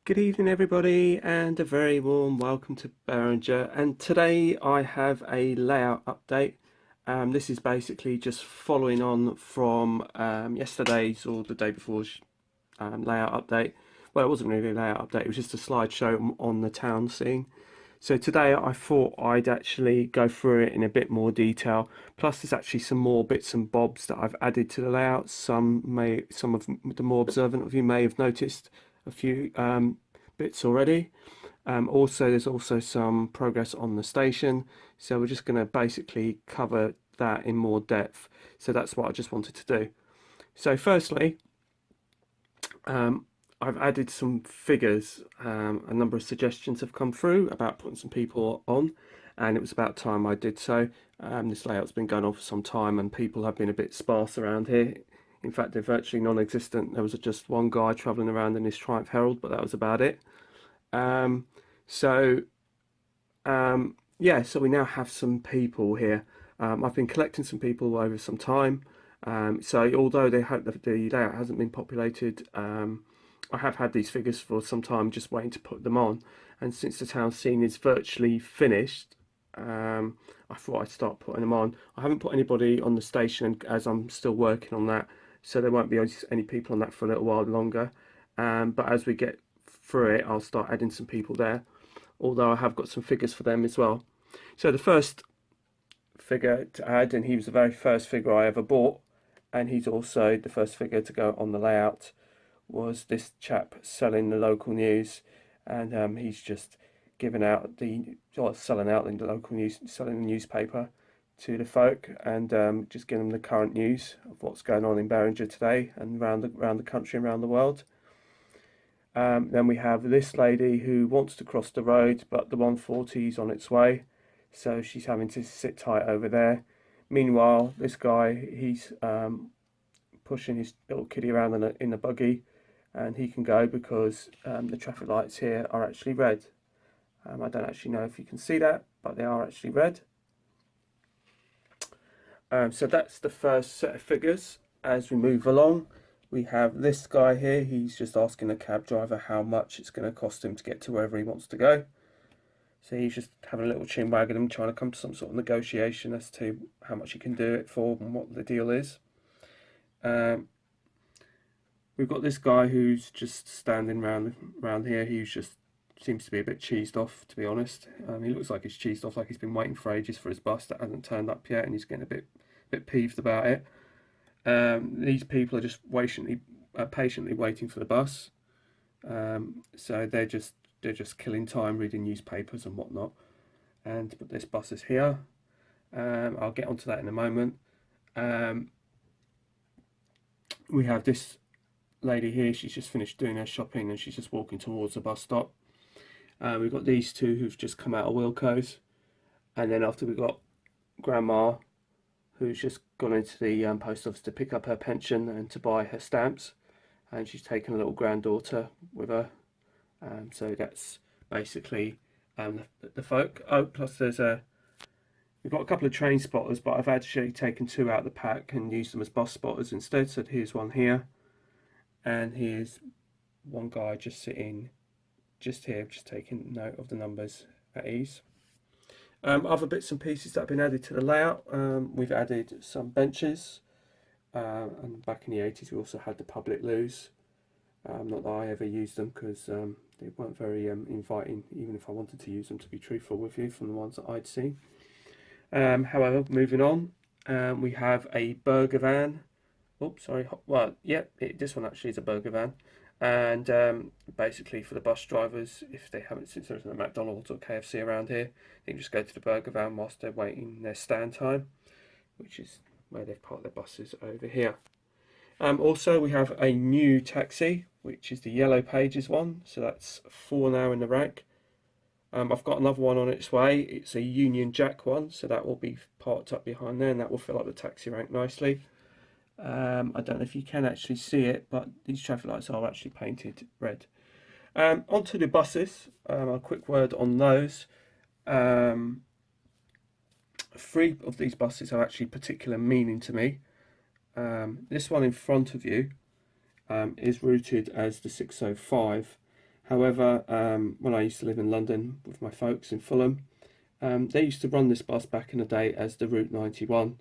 Good evening, everybody, and a very warm welcome to Berringer. And today I have a layout update. This is basically just following on from yesterday's or the day before's layout update. Well, it wasn't really a layout update, it was just a slideshow on the town scene. So today I thought I'd actually go through it in a bit more detail. Plus, there's actually some more bits and bobs that I've added to the layout. Some of the more observant of you may have noticed a few bits already. There's also some progress on the station. So we're just going to basically cover that in more depth. So that's what I just wanted to do. So firstly, I've added some figures. A number of suggestions have come through about putting some people on, and it was about time I did so. This layout's been going on for some time, and people have been a bit sparse around here. In fact, they're virtually non-existent. There was just one guy travelling around in his Triumph Herald, but that was about it. So we now have some people here. I've been collecting some people over some time. So although the layout hasn't been populated, I have had these figures for some time, just waiting to put them on. And since the town scene is virtually finished, I thought I'd start putting them on. I haven't put anybody on the station as I'm still working on that, so there won't be any people on that for a little while longer. But as we get through it, I'll start adding some people there, although I have got some figures for them as well. So the first figure to add, and he was the very first figure I ever bought, and he's also the first figure to go on the layout, was this chap selling the local news. And he's just giving out selling out the local news, selling the newspaper to the folk, and just giving them the current news of what's going on in Berringer today and around the country and around the world. Then we have this lady who wants to cross the road, but the 140 is on its way, so she's having to sit tight over there. Meanwhile, this guy, he's pushing his little kiddie around in a buggy, and he can go because the traffic lights here are actually red. I don't actually know if you can see that, but they are actually red. So that's the first set of figures. As we move along, we have this guy here. He's just asking the cab driver how much it's going to cost him to get to wherever he wants to go. So he's just having a little chin wag at him, trying to come to some sort of negotiation as to how much he can do it for and what the deal is. We've got this guy who's just standing around here. He just seems to be a bit cheesed off, to be honest. He looks like he's cheesed off, like he's been waiting for ages for his bus that hasn't turned up yet, and he's getting a bit peeved about it. These people are just patiently waiting for the bus. So they're just killing time reading newspapers and whatnot. But this bus is here. I'll get onto that in a moment. We have this lady here. She's just finished doing her shopping and she's just walking towards the bus stop. We've got these two who've just come out of Wilco's, and then after we've got Grandma, who's just gone into the post office to pick up her pension and to buy her stamps, and she's taken a little granddaughter with her. So that's basically the folk. Oh, plus we've got a couple of train spotters, but I've actually taken two out of the pack and used them as bus spotters instead. So here's one here, and here's one guy just sitting just here, just taking note of the numbers at ease. Other bits and pieces that have been added to the layout, we've added some benches, and back in the 80s we also had the public loos. Not that I ever used them because they weren't very inviting, even if I wanted to use them, to be truthful with you, from the ones that I'd seen. However, moving on, we have a burger van. Oops, sorry. Well, yeah, this one actually is a burger van. And basically for the bus drivers, if they haven't, since there's no McDonald's or KFC around here, they can just go to the burger van whilst they're waiting their stand time, which is where they've parked their buses over here. Also, we have a new taxi, which is the Yellow Pages one, so that's 4 now in the rank. I've got another one on its way. It's a Union Jack one, so that will be parked up behind there, and that will fill up the taxi rank nicely. I don't know if you can actually see it, but these traffic lights are actually painted red. Onto the buses, a quick word on those. 3 of these buses have actually particular meaning to me. This one in front of you is routed as the 605. However, when I used to live in London with my folks in Fulham, they used to run this bus back in the day as the Route 91,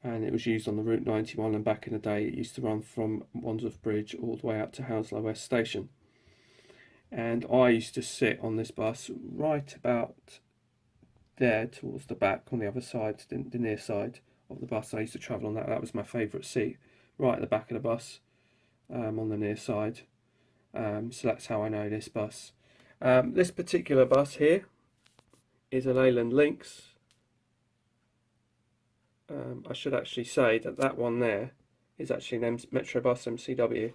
and it was used on the Route 91, and back in the day it used to run from Wandsworth Bridge all the way up to Hounslow West Station. And I used to sit on this bus right about there towards the back on the other side, the near side of the bus. I used to travel on that. That was my favourite seat, right at the back of the bus, on the near side. So that's how I know this bus. This particular bus here is a Leyland Lynx. I should actually say that that one there is actually an Metro Bus MCW.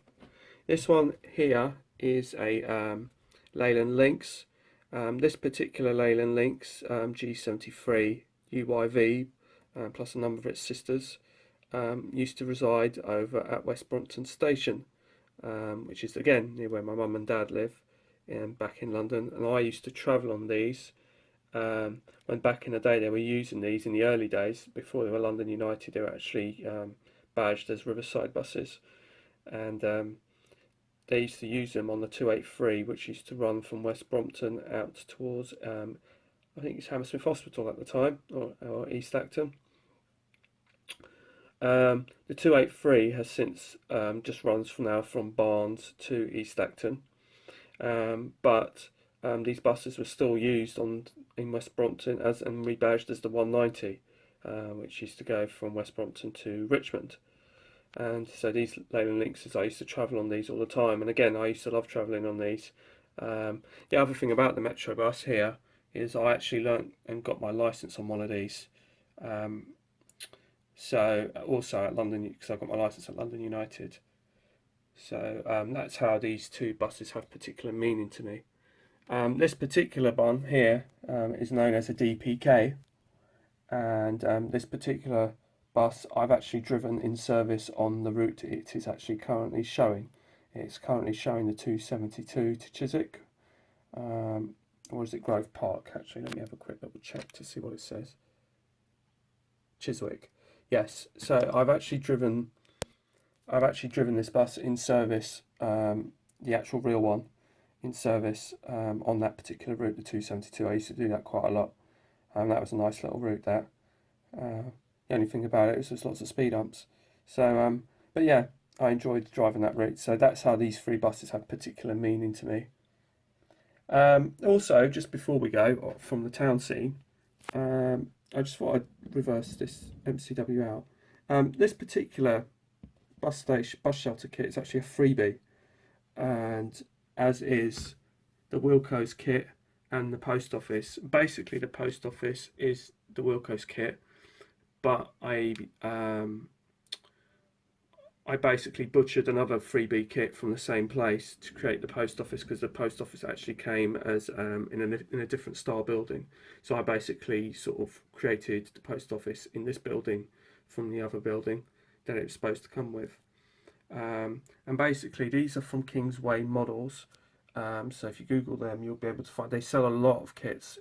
This one here is a Leyland Lynx. This particular Leyland Lynx, G73 UYV, plus a number of its sisters, used to reside over at West Brompton Station, which is again near where my mum and dad live, back in London. And I used to travel on these. When back in the day they were using these in the early days, before they were London United, they were actually badged as Riverside buses. And they used to use them on the 283, which used to run from West Brompton out towards, I think it's Hammersmith Hospital at the time, or East Acton. The 283 has since just runs from now from Barnes to East Acton, but these buses were still used in West Brompton and rebadged as the 190, which used to go from West Brompton to Richmond. And so these Leyland Lynxes, I used to travel on these all the time, and again I used to love travelling on these. The other thing about the Metro bus here is I actually learnt and got my licence on one of these. So also at London, because I got my licence at London United. So that's how these two buses have particular meaning to me. This particular one here is known as a DPK, and this particular bus I've actually driven in service on the route it is actually currently showing. It's currently showing the 272 to Chiswick, or is it Grove Park? Actually, let me have a quick double check to see what it says. Chiswick, yes. So I've actually driven this bus in service, the actual real one, in service on that particular route, the 272. I used to do that quite a lot, and that was a nice little route there. The only thing about it is there's lots of speed humps. So, but yeah, I enjoyed driving that route. So that's how these three buses have particular meaning to me. Also, just before we go from the town scene, I just thought I'd reverse this MCW out. This particular bus shelter kit is actually a freebie, and as is the Wilko's kit and the post office. Basically, the post office is the Wilko's kit, but I basically butchered another freebie kit from the same place to create the post office, because the post office actually came as in a different style building. So I basically sort of created the post office in this building from the other building that it was supposed to come with. And basically these are from Kingsway Models. So if you Google them, you'll be able to find, they sell a lot of kits.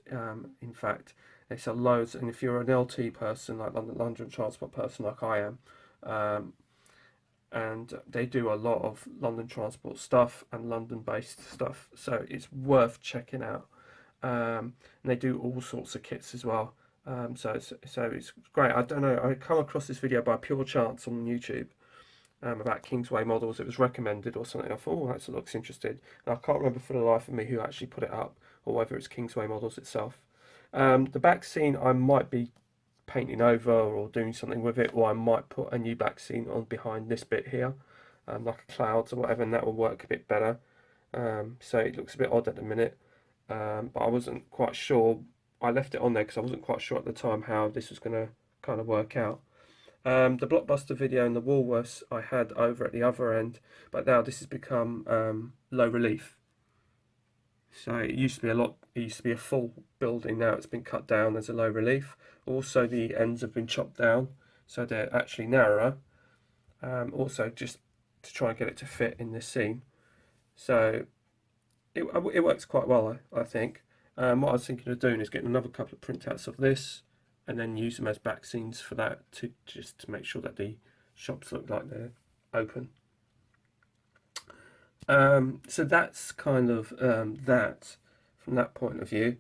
In fact, they sell loads, and if you're an LT person, like London Transport person like I am, and they do a lot of London Transport stuff and London based stuff, so it's worth checking out. And they do all sorts of kits as well. So it's great. I don't know, I come across this video by pure chance on YouTube, about Kingsway Models. It was recommended or something. I thought, oh, that looks interesting. And I can't remember for the life of me who actually put it up, or whether it's Kingsway Models itself. The back scene I might be painting over or doing something with it, or I might put a new back scene on behind this bit here, like a clouds or whatever, and that will work a bit better. So it looks a bit odd at the minute, but I wasn't quite sure. I left it on there because I wasn't quite sure at the time how this was going to kind of work out. The Blockbuster video and the Woolworths I had over at the other end, but now this has become low relief. So it used to be it used to be a full building, now it's been cut down as a low relief. Also the ends have been chopped down, so they're actually narrower. Also just to try and get it to fit in this scene. So it works quite well, I think. What I was thinking of doing is getting another couple of printouts of this, and then use them as back scenes for that, just to make sure that the shops look like they're open. So that's kind of that from that point of view.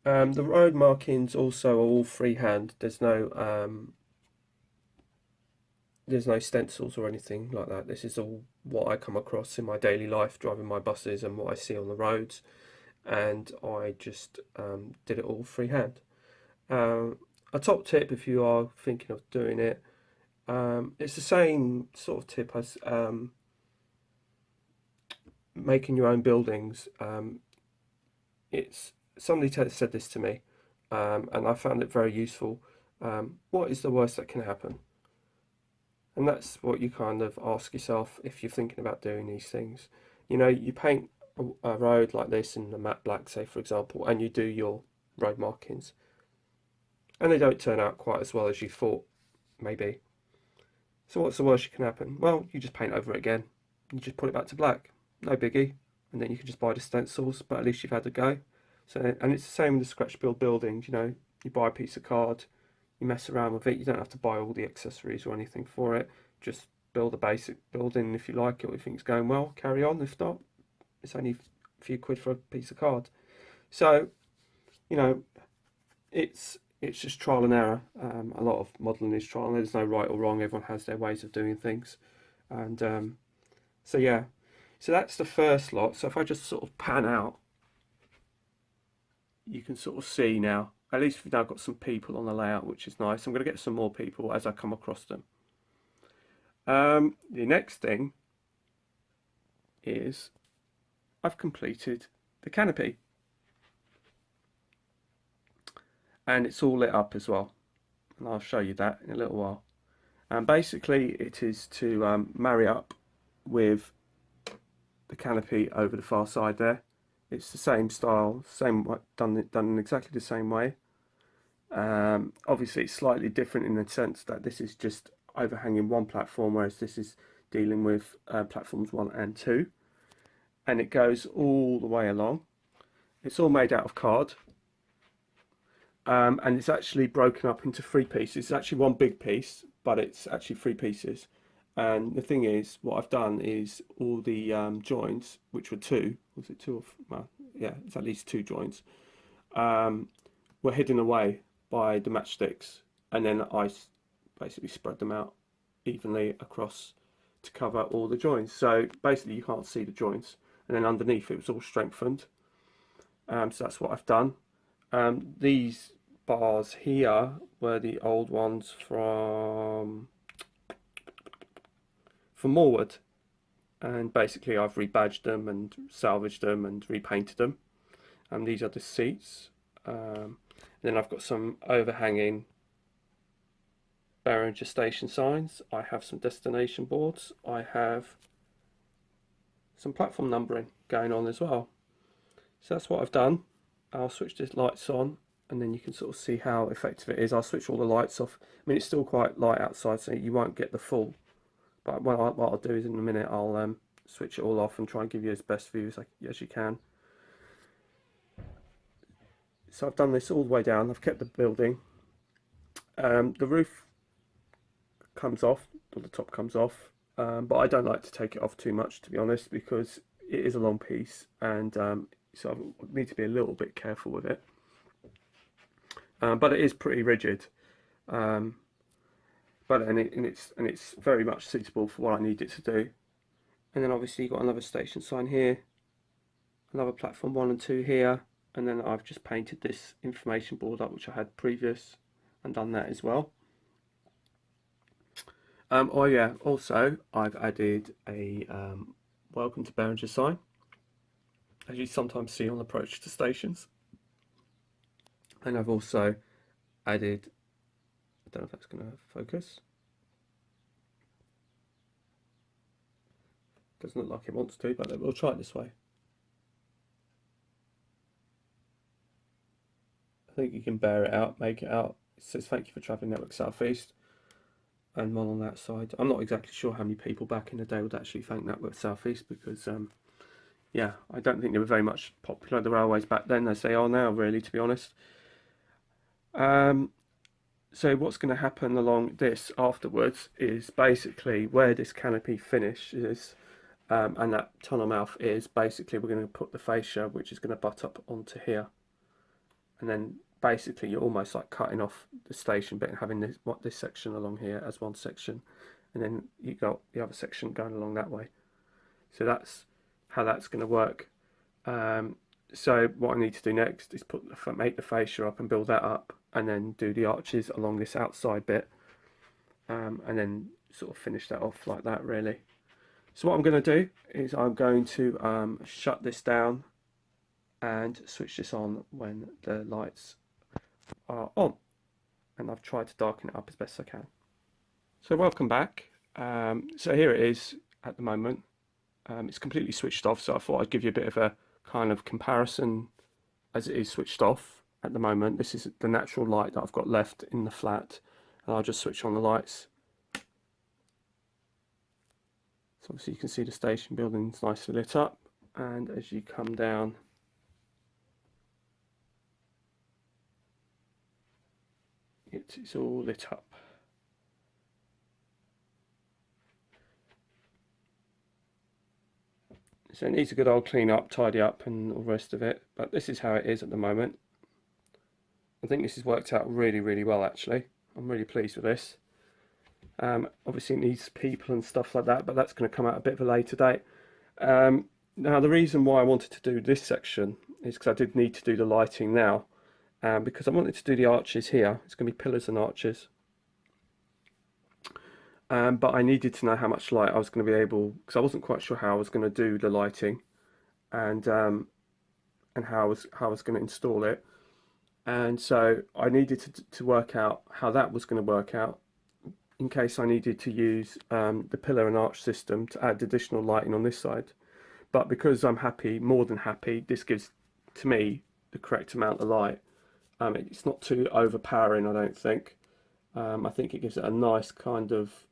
The road markings also are all freehand. There's no stencils or anything like that. This is all what I come across in my daily life driving my buses and what I see on the roads, and I just did it all freehand. A top tip if you are thinking of doing it, it's the same sort of tip as making your own buildings. It's somebody said this to me, and I found it very useful. What is the worst that can happen? And that's what you kind of ask yourself if you're thinking about doing these things. You know, you paint a road like this in the matte black, say for example, and you do your road markings, and they don't turn out quite as well as you thought, maybe. So what's the worst that can happen? Well, you just paint over it again. You just put it back to black. No biggie. And then you can just buy the stencils, but at least you've had a go. So, and it's the same with the scratch build buildings, you know, you buy a piece of card, you mess around with it, you don't have to buy all the accessories or anything for it, just build a basic building. If you like it or you think it's going well, carry on. If not, it's only a few quid for a piece of card. So, you know, it's just trial and error. A lot of modelling is trial and error. There's no right or wrong, everyone has their ways of doing things. And so yeah, so that's the first lot. So if I just sort of pan out, you can sort of see now, at least we've now got some people on the layout, which is nice. I'm going to get some more people as I come across them. The next thing is I've completed the canopy, and it's all lit up as well, and I'll show you that in a little while. And basically it is to marry up with the canopy over the far side there. It's the same style, done in exactly the same way. Obviously it's slightly different in the sense that this is just overhanging one platform, whereas this is dealing with platforms 1 and 2, and it goes all the way along. It's all made out of card, and it's actually broken up into 3 pieces. It's actually one big piece, but it's actually 3 pieces. And the thing is, what I've done is all the joints, which were 2, was it 2 or, well, yeah, it's at least 2 joints, were hidden away by the matchsticks, and then I basically spread them out evenly across to cover all the joints. So basically you can't see the joints, and then underneath it was all strengthened. So that's what I've done. These bars here were the old ones from Morwood, and basically I've rebadged them and salvaged them and repainted them. And these are the seats. Then I've got some overhanging Berringer station signs. I have some destination boards. I have some platform numbering going on as well. So that's what I've done. I'll switch the lights on, and then you can sort of see how effective it is. I'll switch all the lights off. I mean, it's still quite light outside, so you won't get the full. But what I'll do is in a minute I'll switch it all off and try and give you as best view as you can. So I've done this all the way down. I've kept the building. The roof comes off, or the top comes off, but I don't like to take it off too much, to be honest, because it is a long piece, and so I need to be a little bit careful with it. But it is pretty rigid, but it's very much suitable for what I need it to do. And then obviously you've got another station sign here, another platform 1 and 2 here, and then I've just painted this information board up, which I had previous, and done that as well. Oh yeah, also I've added a welcome to Berringer sign, as you sometimes see on approach to stations. And I've also added, I don't know if that's going to focus, doesn't look like it wants to, but we'll try it this way. I think you can bear it out, make it out. It says thank you for travelling Network South East, and one on that side. I'm not exactly sure how many people back in the day would actually thank Network South East, because yeah, I don't think they were very much popular, the railways back then, as they are now, really, to be honest. So what's going to happen along this afterwards is basically where this canopy finishes. and that tunnel mouth is basically, we're going to put the fascia, which is going to butt up onto here, and then basically you're almost like cutting off the station bit and having this section along here as one section, and then you got the other section going along that way. So that's how that's going to work. So what I need to do next is make the fascia up and build that up, and then do the arches along this outside bit, and then sort of finish that off like that, really. So what I'm going to do is I'm going to shut this down and switch this on when the lights are on, and I've tried to darken it up as best I can. So welcome back. So here it is at the moment. It's completely switched off, so I thought I'd give you a bit of a kind of comparison as it is switched off at the moment. This is the natural light that I've got left in the flat, and I'll just switch on the lights. So obviously you can see the station building's nicely lit up, and as you come down, it's all lit up. So it needs a good old clean up, tidy up and all the rest of it, but this is how it is at the moment. I think this has worked out really, really well actually. I'm really pleased with this. Obviously it needs people and stuff like that, but that's going to come out a bit of a later date. Now the reason why I wanted to do this section is because I did need to do the lighting now, because I wanted to do the arches here. It's going to be pillars and arches. But I needed to know how much light I was going to be able, because I wasn't quite sure how I was going to do the lighting, and how I was going to install it, and so I needed to work out how that was going to work out in case I needed to use the pillar and arch system to add additional lighting on this side. But because I'm happy, more than happy, this gives to me the correct amount of light. It's not too overpowering, I don't think. I think it gives it a nice kind of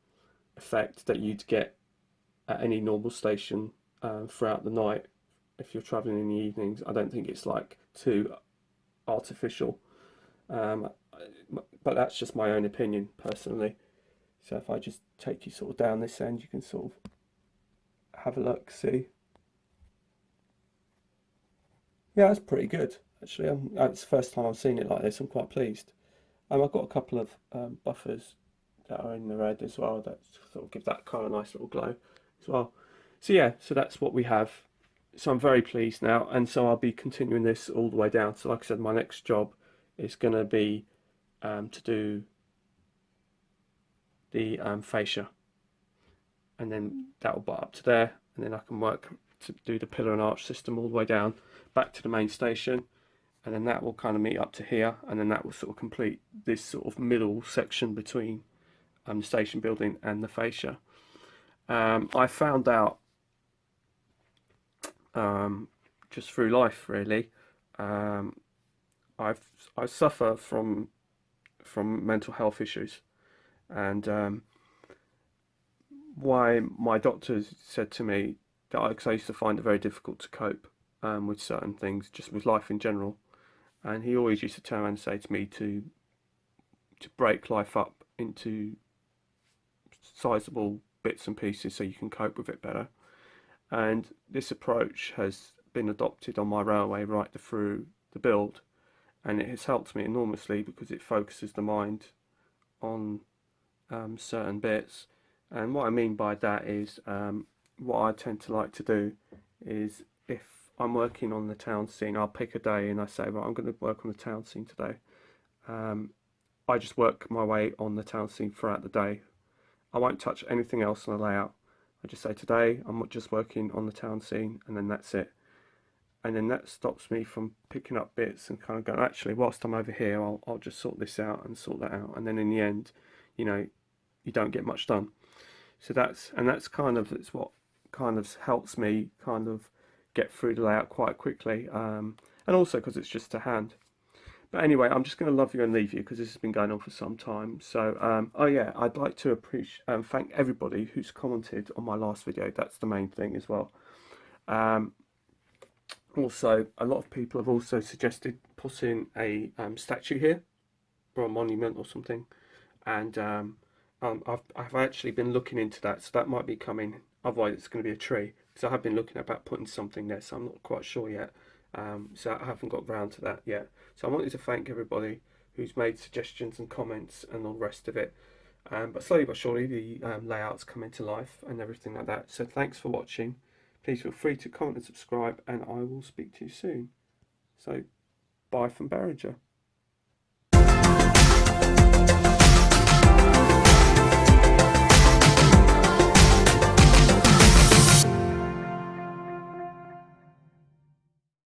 effect that you'd get at any normal station throughout the night if you're traveling in the evenings. I don't think it's like too artificial, but that's just my own opinion personally. So if I just take you sort of down this end, you can sort of have a look, see. Yeah, that's pretty good actually. It's the first time I've seen it like this. I'm quite pleased. I've got a couple of buffers that are in the red as well that sort of give that kind of nice little glow as well. So yeah, so that's what we have. So I'm very pleased now, and so I'll be continuing this all the way down. So like I said, my next job is going to be to do the fascia, and then that will butt up to there, and then I can work to do the pillar and arch system all the way down back to the main station, and then that will kind of meet up to here, and then that will sort of complete this sort of middle section between the station building and the fascia. I found out just through life really, I suffer from mental health issues, and why my doctors said to me that I used to find it very difficult to cope with certain things, just with life in general, and he always used to turn around and say to me to break life up into sizable bits and pieces so you can cope with it better. And this approach has been adopted on my railway right through the build, and it has helped me enormously because it focuses the mind on certain bits. And what I mean by that is, what I tend to like to do is, if I'm working on the town scene, I'll pick a day and I say, right, I'm going to work on the town scene today. I just work my way on the town scene throughout the day. I won't touch anything else on the layout. I just say, today I'm just working on the town scene, and then that's it. And then that stops me from picking up bits and kind of going, actually, whilst I'm over here, I'll just sort this out and sort that out. And then in the end, you know, you don't get much done. So that's kind of, it's what kind of helps me kind of get through the layout quite quickly. And also because it's just to hand. But anyway, I'm just going to love you and leave you because this has been going on for some time. So, oh yeah, I'd like to thank everybody who's commented on my last video. That's the main thing as well. Also, a lot of people have also suggested putting a statue here, or a monument or something. And I've actually been looking into that, so that might be coming. Otherwise, it's going to be a tree. because I have been looking about putting something there, so I'm not quite sure yet. So I haven't got round to that yet. So I wanted to thank everybody who's made suggestions and comments and all the rest of it. But slowly but surely the layouts come into life and everything like that. So thanks for watching. Please feel free to comment and subscribe, and I will speak to you soon. So bye from Berringer.